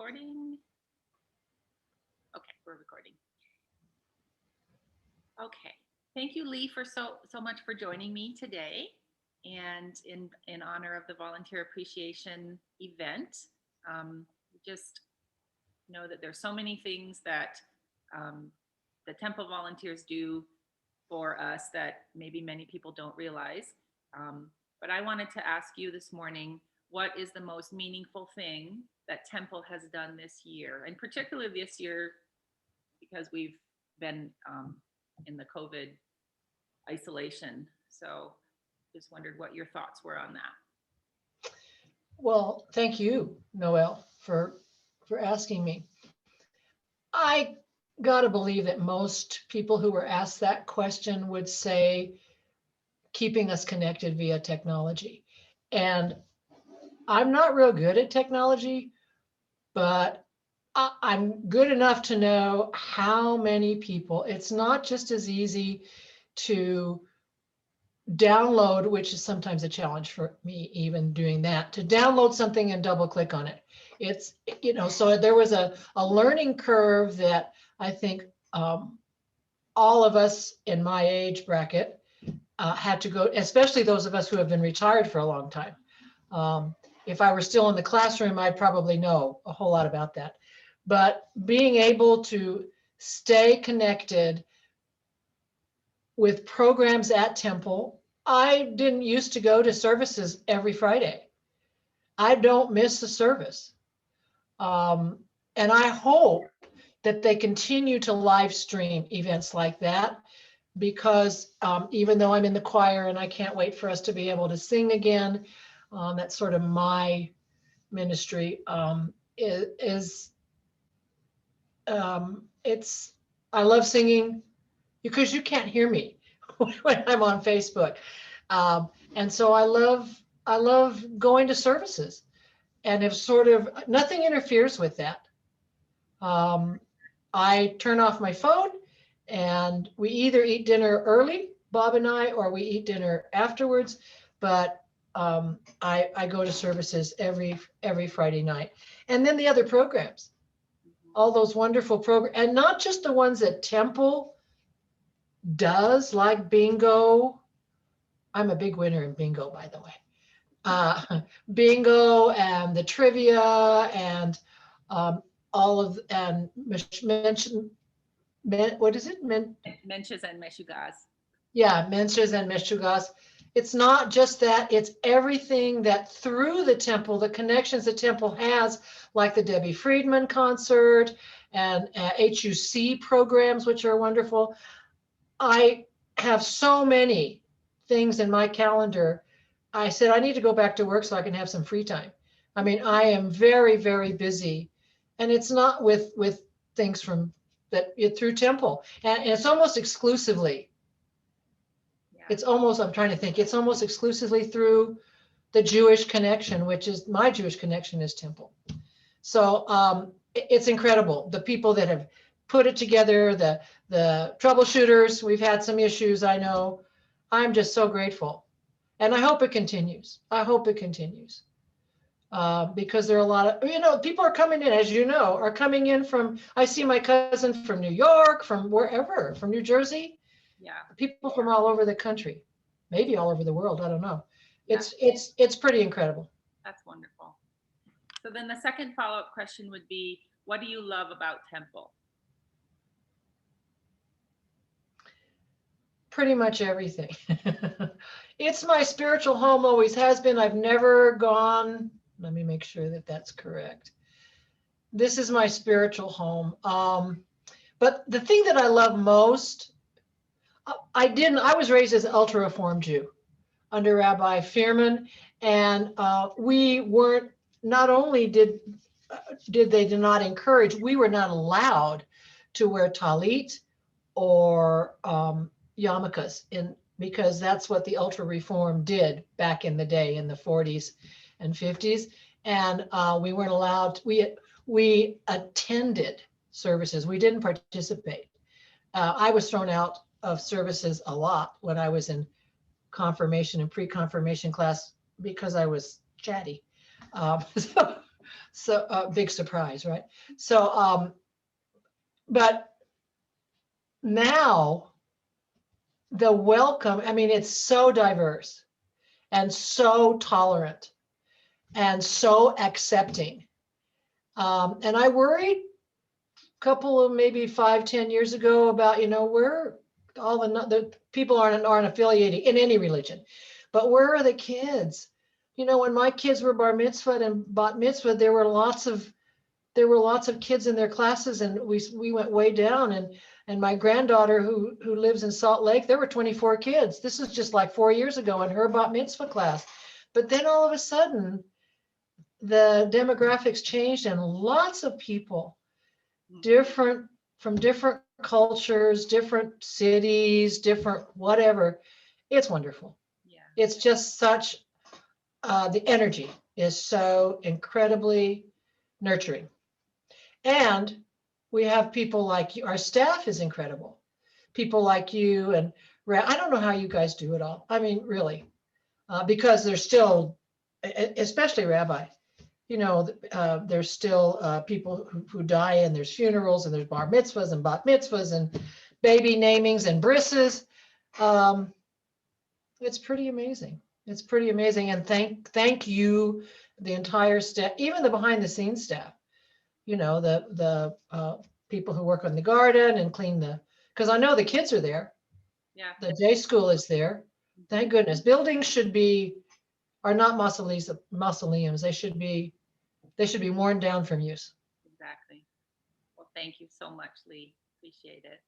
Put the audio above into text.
recording? Okay, we're recording. Okay, thank you, Lee, for so much for joining me today, and in honor of the volunteer appreciation event. Just know that there's so many things that the Temple volunteers do for us that maybe many people don't realize. But I wanted to ask you this morning, what is the most meaningful thing that Temple has done this year? And particularly this year, because we've been in the COVID isolation. So just wondered what your thoughts were on that. Well, thank you, Noel, for asking me. I gotta believe that most people who were asked that question would say keeping us connected via technology. And I'm not real good at technology, but I'm good enough to know how many people, it's not just as easy to download, which is sometimes a challenge for me, even doing that, to download something and double click on it. It's, so there was a learning curve that I think all of us in my age bracket had to go, especially those of us who have been retired for a long time. If I were still in the classroom, I'd probably know a whole lot about that. But being able to stay connected with programs at Temple, I didn't used to go to services every Friday. I don't miss a service. And I hope that they continue to live stream events like that, because even though I'm in the choir and I can't wait for us to be able to sing again, that's sort of my ministry, it's, I love singing because you can't hear me when I'm on Facebook. And so I love going to services, and if sort of nothing interferes with that. I turn off my phone and we either eat dinner early, Bob and I, or we eat dinner afterwards. But I go to services every Friday night. And then the other programs, all those wonderful programs, and not just the ones that Temple does, like bingo. I'm a big winner in bingo, by the way. Bingo and the trivia and all of, and mention, what is it? Menches and Meshugas. Yeah, Menches and Meshugas. It's not just that, it's everything that through the Temple, the connections the Temple has, like the Debbie Friedman concert and HUC programs, which are wonderful. I have so many things in my calendar. I said, I need to go back to work so I can have some free time. I mean, I am very, very busy, and it's not with things from that through Temple, and it's almost exclusively. Yeah. It's almost, I'm trying to think, it's almost exclusively through the Jewish connection, which is my Jewish connection is Temple. So it's incredible. The people that have put it together, the troubleshooters, we've had some issues, I know. I'm just so grateful. And I hope it continues. I hope it continues. Because there are a lot of, people are coming in, as you know, are coming in from, I see my cousin from New York, from wherever, from New Jersey. Yeah. People from all over the country, maybe all over the world, I don't know. Yeah. It's pretty incredible. That's wonderful. So then the second follow-up question would be, what do you love about Temple? Pretty much everything. It's my spiritual home, always has been. I've never gone, let me make sure that that's correct. This is my spiritual home. But the thing that I love most, I was raised as an ultra reformed Jew under Rabbi Fearman, and we weren't, not only did they not encourage, we were not allowed to wear talit or yarmulkes, because that's what the ultra reform did back in the day in the 40s and 50s. And we weren't allowed, we attended services, we didn't participate. I was thrown out of services a lot when I was in confirmation and pre-confirmation class because I was chatty. So So big surprise, right? So, but now the welcome, I mean, it's so diverse and so tolerant and so accepting. And I worried a couple of maybe 5, 10 years ago about, where all the people aren't affiliated in any religion, but where are the kids? When my kids were bar mitzvah and bat mitzvah, there were lots of kids in their classes, and we went way down. And my granddaughter who lives in Salt Lake, there were 24 kids. This is just like 4 years ago in her bat mitzvah class. But then all of a sudden, the demographics changed, and lots of people, from different cultures, different cities, different whatever. It's wonderful. Yeah. It's just such, the energy is so incredibly nurturing. And we have people like you. Our staff is incredible. People like you and I don't know how you guys do it all. I mean, really, because there's still, especially Rabbi, there's still people who die, and there's funerals, and there's bar mitzvahs and bat mitzvahs and baby namings and brisses. It's pretty amazing. It's pretty amazing. And thank you, the entire staff, even the behind the scenes staff. The people who work on the garden and because I know the kids are there. Yeah. The day school is there. Thank goodness. Buildings are not mausoleums. They should be worn down from use. Exactly. Well, thank you so much, Lee. Appreciate it.